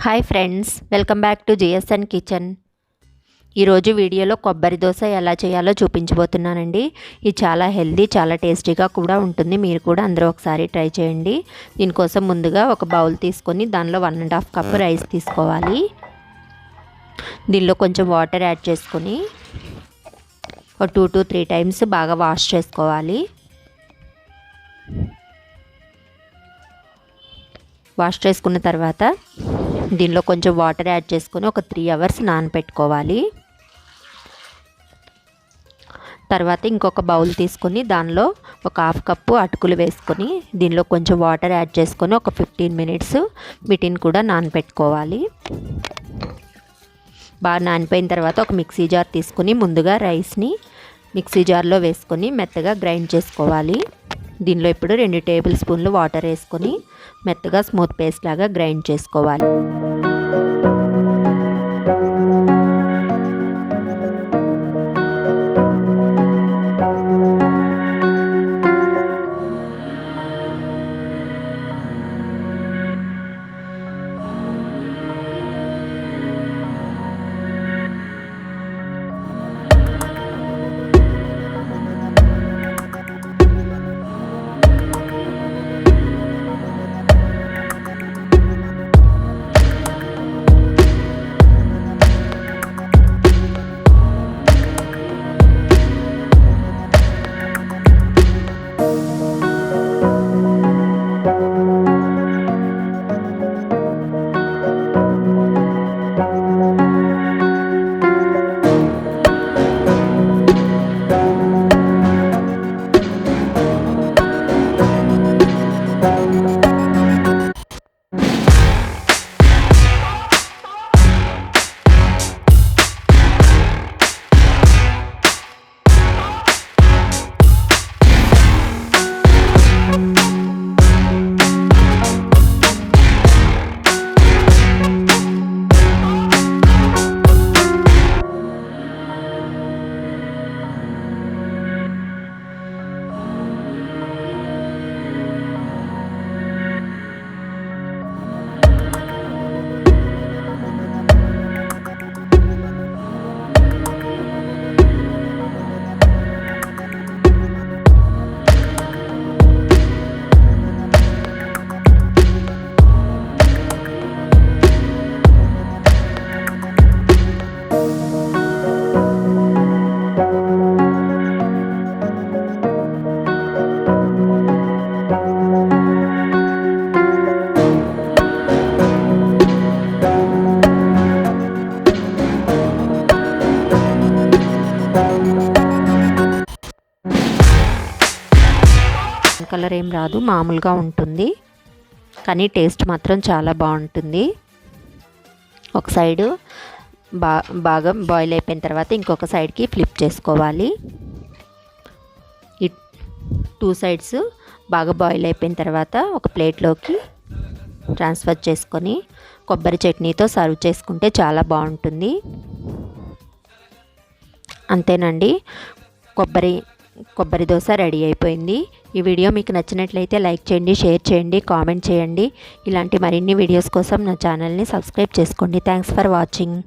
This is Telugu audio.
Hi friends, welcome back to GSN kitchen. ఈరోజు వీడియోలో కొబ్బరి దోశ ఎలా చేయాలో చూపించబోతున్నానండి. ఇది చాలా హెల్దీ, చాలా టేస్టీగా కూడా ఉంటుంది. మీరు కూడా అందరూ ఒకసారి ట్రై చేయండి. దీనికోసం ముందుగా ఒక బౌల్ తీసుకొని దానిలో 1.5 కప్ రైస్ తీసుకోవాలి. దీనిలో కొంచెం వాటర్ యాడ్ చేసుకొని ఒక 2 to 3 టైమ్స్ బాగా వాష్ చేసుకోవాలి. వాష్ చేసుకున్న తర్వాత దీనిలో కొంచెం వాటర్ యాడ్ చేసుకొని ఒక 3 అవర్స్ నానబెట్టుకోవాలి. తర్వాత ఇంకొక బౌల్ తీసుకొని దానిలో ఒక 1/2 కప్పు అటుకులు వేసుకొని దీనిలో కొంచెం వాటర్ యాడ్ చేసుకొని ఒక 15 మినిట్స్ వీటిని కూడా నానబెట్టుకోవాలి. బాగా నానిపోయిన తర్వాత ఒక మిక్సీ జార్ తీసుకొని ముందుగా రైస్ని మిక్సీ జార్లో వేసుకొని మెత్తగా గ్రైండ్ చేసుకోవాలి. దీనిలో ఇప్పుడు 2 టేబుల్ స్పూన్లు వాటర్ వేసుకొని మెత్తగా స్మూత్ పేస్ట్ లాగా గ్రైండ్ చేసుకోవాలి. కలర్ ఏం రాదు, మామూలుగా ఉంటుంది, కానీ టేస్ట్ మాత్రం చాలా బాగుంటుంది. ఒక సైడు బాగా బాయిల్ అయిపోయిన తర్వాత ఇంకొక సైడ్కి ఫ్లిప్ చేసుకోవాలి. ఈ 2 సైడ్స్ బాగా బాయిల్ అయిపోయిన తర్వాత ఒక ప్లేట్లోకి ట్రాన్స్ఫర్ చేసుకొని కొబ్బరి చట్నీతో సర్వ్ చేసుకుంటే చాలా బాగుంటుంది. అంతేనండి, కొబ్బరి దోశ రెడీ అయిపోయింది. ఈ వీడియో మీకు నచ్చినట్లయితే లైక్ చేయండి, షేర్ చేయండి, కామెంట్ చేయండి. ఇలాంటి మరిన్ని వీడియోస్ కోసం నా ఛానల్ని సబ్స్క్రైబ్ చేసుకోండి. Thanks for watching.